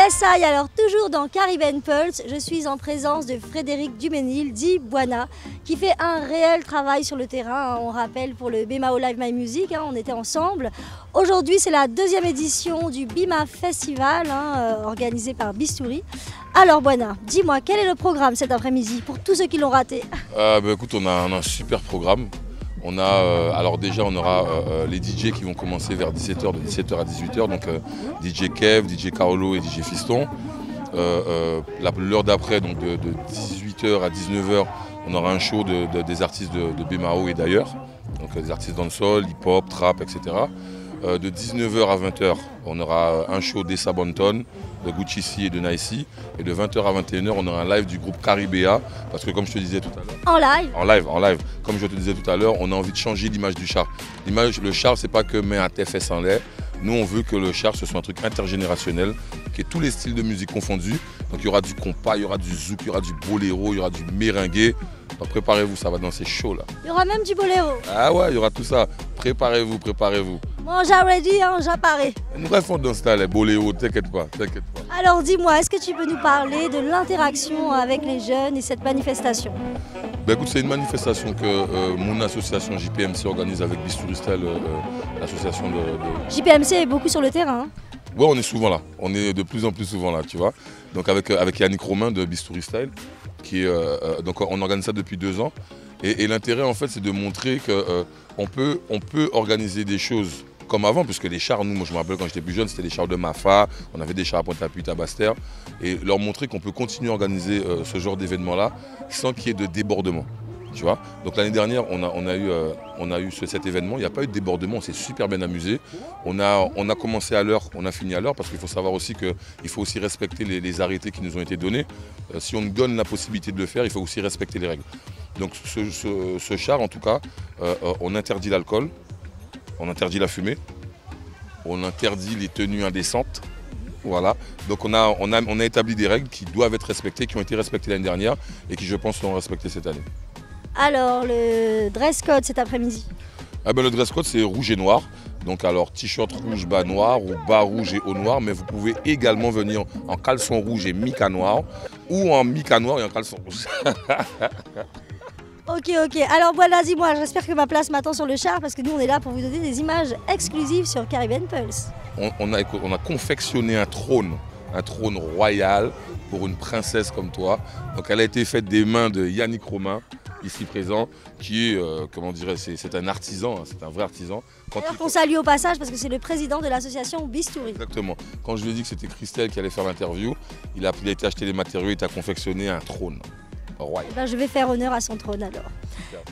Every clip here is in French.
Yes, I, alors toujours dans Caribbean Pulse, je suis en présence de Frédéric Duménil, dit Bwana, qui fait un réel travail sur le terrain. On rappelle pour le BIMAO Live My Music, on était ensemble. Aujourd'hui, c'est la deuxième édition du BIMA Festival, organisé par Bistouri. Alors Bwana, dis-moi, quel est le programme cet après-midi pour tous ceux qui l'ont raté? Écoute, on a un super programme. On a, alors déjà, on aura les DJ qui vont commencer vers 17h, de 17h à 18h. Donc DJ Kev, DJ Carolo et DJ Fiston. L'heure d'après, donc de 18h à 19h, on aura un show des artistes de BIMAO et d'ailleurs. Donc des artistes dancehall, hip-hop, trap, etc. De 19h à 20h, on aura un show d'Essa Bonton, de Gucci C et de Nicey. Et de 20h à 21h, on aura un live du groupe Caribéa. Parce que comme je te disais tout à l'heure... En live? En live. Comme je te disais tout à l'heure, on a envie de changer l'image du char. Le char, c'est pas que met un TFS sans lait. Nous, on veut que le char, ce soit un truc intergénérationnel, qui ait tous les styles de musique confondus. Donc il y aura du compas, il y aura du zouk, il y aura du boléro, il y aura du merengue. Donc préparez-vous, ça va danser chaud là. Il y aura même du boléro. Ah ouais, il y aura tout ça. Préparez-vous, préparez-vous. Bon, j'ai ready, j'apparais. Nous restons dans ce style, boléro, t'inquiète pas, t'inquiète pas. Alors dis-moi, est-ce que tu peux nous parler de l'interaction avec les jeunes et cette manifestation? Écoute, c'est une manifestation que mon association JPMC organise avec Bistouri Style, l'association de... JPMC est beaucoup sur le terrain. Ouais, on est souvent là. On est de plus en plus souvent là, tu vois. Donc avec Yannick Romain de Bistouri Style, donc on organise ça depuis 2 ans. Et l'intérêt en fait, c'est de montrer qu'on peut organiser des choses comme avant, puisque les chars, moi je me rappelle quand j'étais plus jeune, c'était des chars de Mafa, on avait des chars à Pointe-à-Pitre, à Basse-Terre, et leur montrer qu'on peut continuer à organiser ce genre d'événement-là sans qu'il y ait de débordement. Tu vois. Donc l'année dernière, on a eu cet événement, il n'y a pas eu de débordement, on s'est super bien amusé. On a commencé à l'heure, on a fini à l'heure, parce qu'il faut savoir aussi qu'il faut aussi respecter les arrêtés qui nous ont été donnés. Si on nous donne la possibilité de le faire, il faut aussi respecter les règles. Donc ce char, en tout cas, on interdit l'alcool, on interdit la fumée, on interdit les tenues indécentes. Voilà. Donc on a établi des règles qui doivent être respectées, qui ont été respectées l'année dernière et qui, je pense, seront respectées cette année. Alors, le dress code cet après-midi? Le dress code, c'est rouge et noir. Donc alors, t-shirt rouge, bas noir ou bas rouge et haut noir. Mais vous pouvez également venir en caleçon rouge et mica noir ou en mica noir et en caleçon rouge. Ok. Alors voilà, dis-moi, j'espère que ma place m'attend sur le char parce que nous, on est là pour vous donner des images exclusives sur Caribbean Pulse. On a confectionné un trône royal pour une princesse comme toi. Donc elle a été faite des mains de Yannick Romain, ici présent, qui est, comment dirais, c'est un artisan, c'est un vrai artisan. D'ailleurs qu'on salue au passage parce que c'est le président de l'association Bistouri. Exactement. Quand je lui ai dit que c'était Christelle qui allait faire l'interview, il a été acheter les matériaux et il a confectionné un trône royal. Je vais faire honneur à son trône alors.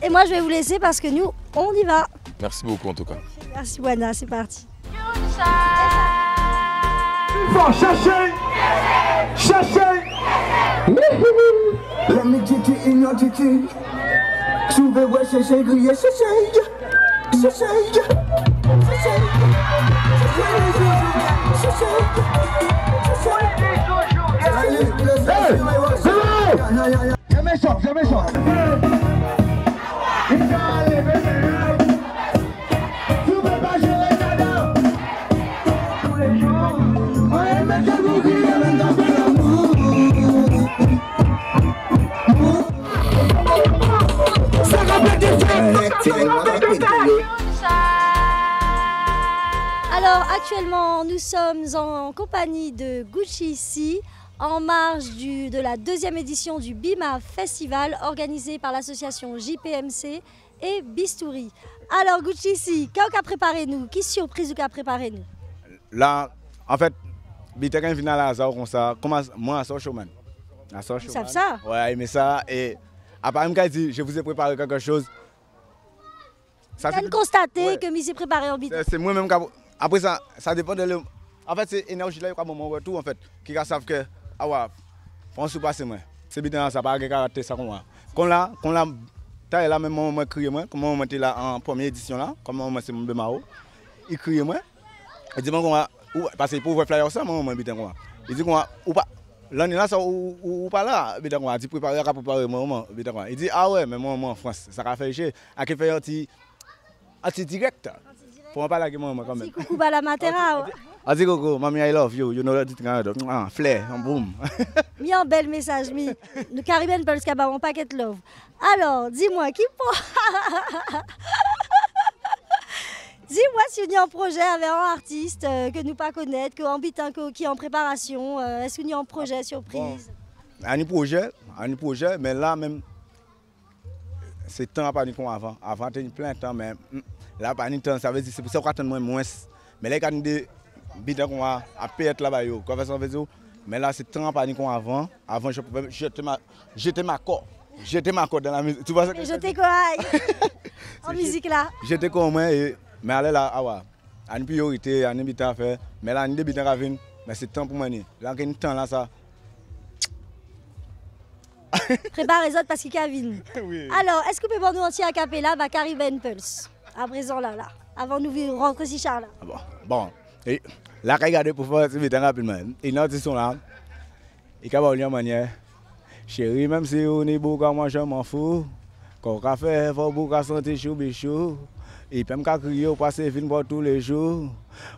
Et moi je vais vous laisser parce que nous, on y va. Merci beaucoup en tout cas. Merci Bwana, c'est parti. Let me titi in your titi. Souvent ouais chercher crier chercher. Jamais ça. Alors actuellement nous sommes en compagnie de Gucci C en marge de la deuxième édition du BIMA Festival organisé par l'association JPMC et Bistouri. Alors Gucci C, qu'est-ce qu'a préparé nous? Quelle surprise qu'a préparé nous? Là, en fait, Biterrain vient là, ça comme ça. Moi, à showman. Vous savez ça? Ouais, mais ça et après il me dit, je vous ai préparé quelque chose. Ça vient de constater que m'y s'est préparé en beat. C'est moi-même qui après ça dépend de en fait c'est énergie là comme mon retour en fait qui savent que ah ouais on se passe moi. C'est bien ça pas caractère ça comme moi. Qu'on là t'as là même moi crier moi comme moi était là en première édition là comme moi c'est mon BIMAO. Il crie moi. Il dit moi parce que pour voir flyer ça moi bien quoi. Il dit quoi ou pas l'année là ça ou pas là bien quoi. Il dit préparer moi bien quoi. Il dit ah ouais mais moi en France ça a fait chier à qui fait un petit direct. Pour en parler avec moi quand même. Coucou à la Matera. Adi Coco, mommy, I love you. You know that thing, flair, boum. Mis un bel message, mis. Le Caribbean Pulse Kaba, on paquet love. Alors, dis-moi, qui pour... Dis-moi si on y a un projet avec un artiste que nous pas connaître, qui est en préparation. Est-ce qu'on y a un projet surprise? Un projet, mais là même, c'est temps à pas comme avant. Avant, il y a plein de temps, mais là, pas de temps, ça veut dire c'est pour ça qu'on attend moins. Mais là, il y a des bidons qu'on a à payer là-bas. Mais là, c'est temps à pas comme avant. Avant, je pouvais jeter ma corde. Jeter ma corde dans la musique. Tu vois ça? Jeter quoi? En musique là. Jeter comme moi. Mais allez là, il y a une priorité, il y a une habitude à faire. Mais là, il y a une habitude à faire. Mais c'est temps pour moi. Là, il y a un temps là, ça. Prépare les autres parce qu'il y a Kevin. Oui. Alors, est-ce que vous pouvez nous entier à Capella, Caribbean Pulse? À présent là, avant de nous rentrer si Charles. Bon. Et là, regardez pour faire ce vite rapidement. Et là, ils sont là. Et quand on manière, chérie, même si on est beau comme moi, je m'en fous. Quand on fait, il faut beaucoup sentir chaud, bichou. Et puis, je crier au passé, film pour tous les jours.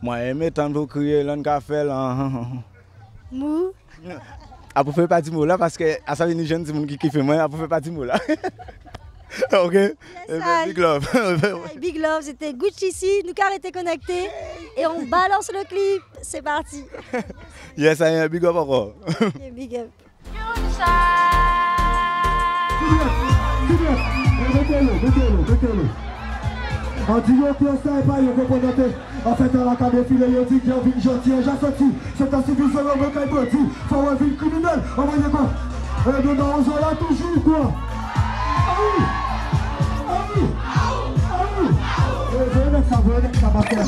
Moi, j'aime tant pour crier, l'un café là. Mou. À peu près pas du mot là, parce que à ça, il y a des jeunes qui kiffent moi, à peu près pas du mot là. Ok? Yes, big love. Big love, c'était Gucci ici, nous car était connectés et on balance le clip. C'est parti. Yes, I am big up encore. Okay, big up. On dit que ça est pas yo reconnaître. En fait, on a qu'à défiler, yo dit qu'il y a une gentille, j'ai sorti. C'est un civil, c'est un recueil petit. Faut un ville criminel, on va dire quoi? Et nous, on s'en là toujours, quoi. Ah oui! Ah oui! Ah oui! Venez, ça va faire.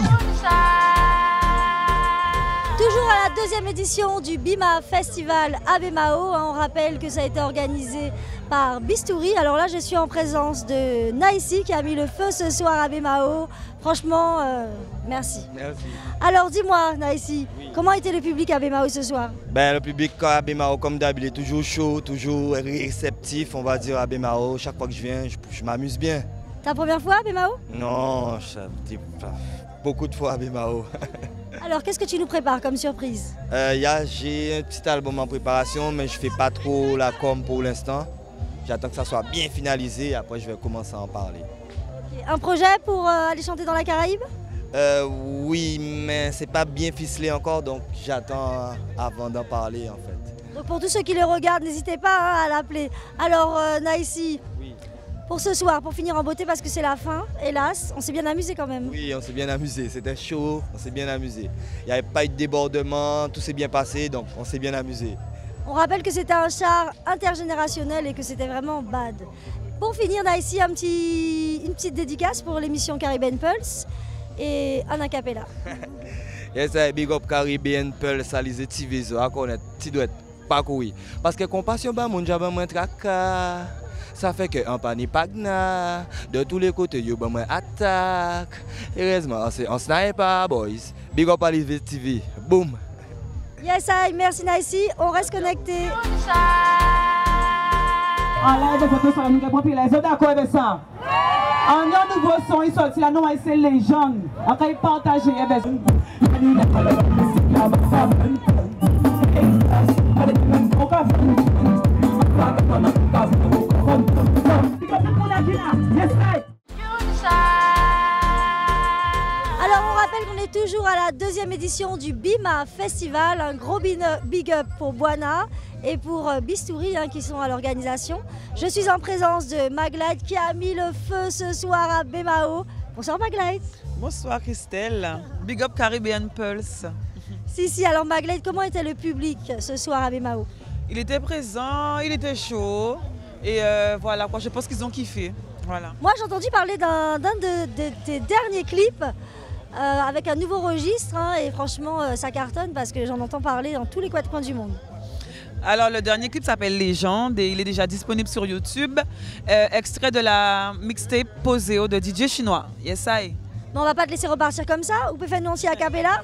Toujours à la deuxième édition du Bima Festival à Bemao. On rappelle que ça a été organisé par Bistouri. Alors là, je suis en présence de Naïsi qui a mis le feu ce soir à Bemao. Franchement, merci. Merci. Alors dis-moi, Naïsi, comment était le public à Bemao ce soir? Le public à Bemao, comme d'habitude, est toujours chaud, toujours réceptif, on va dire, à Bemao. Chaque fois que je viens, je m'amuse bien. Ta première fois à Bemao? Non, beaucoup de fois à Bemao. Alors, qu'est-ce que tu nous prépares comme surprise? J'ai un petit album en préparation, mais je ne fais pas trop la com pour l'instant. J'attends que ça soit bien finalisé, après je vais commencer à en parler. Un projet pour aller chanter dans la Caraïbe? Oui, mais c'est pas bien ficelé encore, donc j'attends avant d'en parler en fait. Donc pour tous ceux qui le regardent, n'hésitez pas à l'appeler. Alors Naïsi, oui. Pour ce soir, pour finir en beauté parce que c'est la fin, hélas, on s'est bien amusé quand même. Oui, on s'est bien amusé, c'était chaud, on s'est bien amusé. Il n'y avait pas eu de débordement, tout s'est bien passé, donc on s'est bien amusé. On rappelle que c'était un char intergénérationnel et que c'était vraiment bad. Pour finir, on a ici une petite dédicace pour l'émission Caribbean Pulse et un acapella. Yes, big up Caribbean Pulse, à les TV, à connaître, tu dois parcourir. Parce que compassion, mon job, mon tracas. Ça fait que en panique pagna, de tous les côtés, yo ben attaque. Heureusement, on sniper, boys. Big up à les TV. Boom. Yes, merci Naïsi, on reste connecté. En live, photo sur nous populaire, vous êtes d'accord avec ça? En un nouveau son, il sorti la non c'est légende. Après, il partage Alors on rappelle qu'on est toujours à la deuxième édition du Bima Festival. Un gros big up pour Bwana et pour Bistouri qui sont à l'organisation. Je suis en présence de Maglite qui a mis le feu ce soir à Bemao. Bonsoir Maglite. Bonsoir Christelle. Big up Caribbean Pulse. Si, alors Maglite, comment était le public ce soir à Bemao? Il était présent, il était chaud. Et voilà, je pense qu'ils ont kiffé. Voilà. Moi j'ai entendu parler d'un de tes derniers clips avec un nouveau registre et franchement ça cartonne parce que j'en entends parler dans tous les coins du monde. Alors le dernier clip s'appelle Légende et il est déjà disponible sur YouTube. Extrait de la mixtape Poseo de DJ chinois. Yes, I. Bon, on va pas te laisser repartir comme ça. Vous pouvez faire nous aussi à Capella?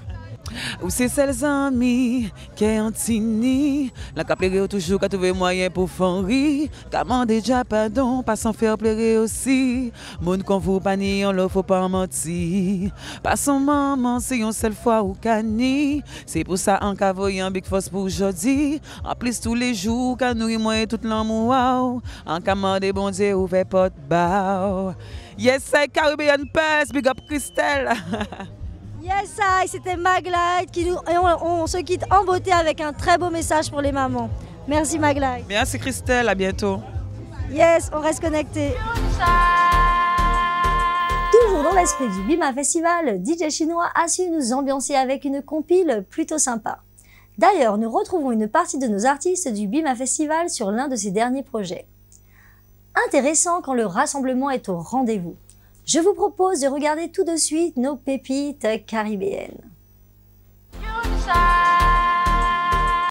Ou c'est celles amis qui est antini. La cap plairait toujours qu'à trouver moyen pour faire rire. Comment déjà pardon, pas sans faire pleurer aussi. Moun qu'on vous panie, on le faut pas mentir. Pas son maman, c'est une seule fois ou cani. C'est pour ça en cavoye un big force pour aujourd'hui. En plus tous les jours, qu'à nourrir moi tout l'amour. En commande bon Dieu, ouvert porte bao. Yes, c'est Caribbean Pulse, big up Christelle. Yes, c'était Maglite qui nous... Et on se quitte en beauté avec un très beau message pour les mamans. Merci Maglite. Merci Christelle, à bientôt. Yes, on reste connectés. Toujours dans l'esprit du Bima Festival, DJ Chinois a su nous ambiancer avec une compile plutôt sympa. D'ailleurs, nous retrouvons une partie de nos artistes du Bima Festival sur l'un de ses derniers projets. Intéressant quand le rassemblement est au rendez-vous. Je vous propose de regarder tout de suite nos pépites caribéennes.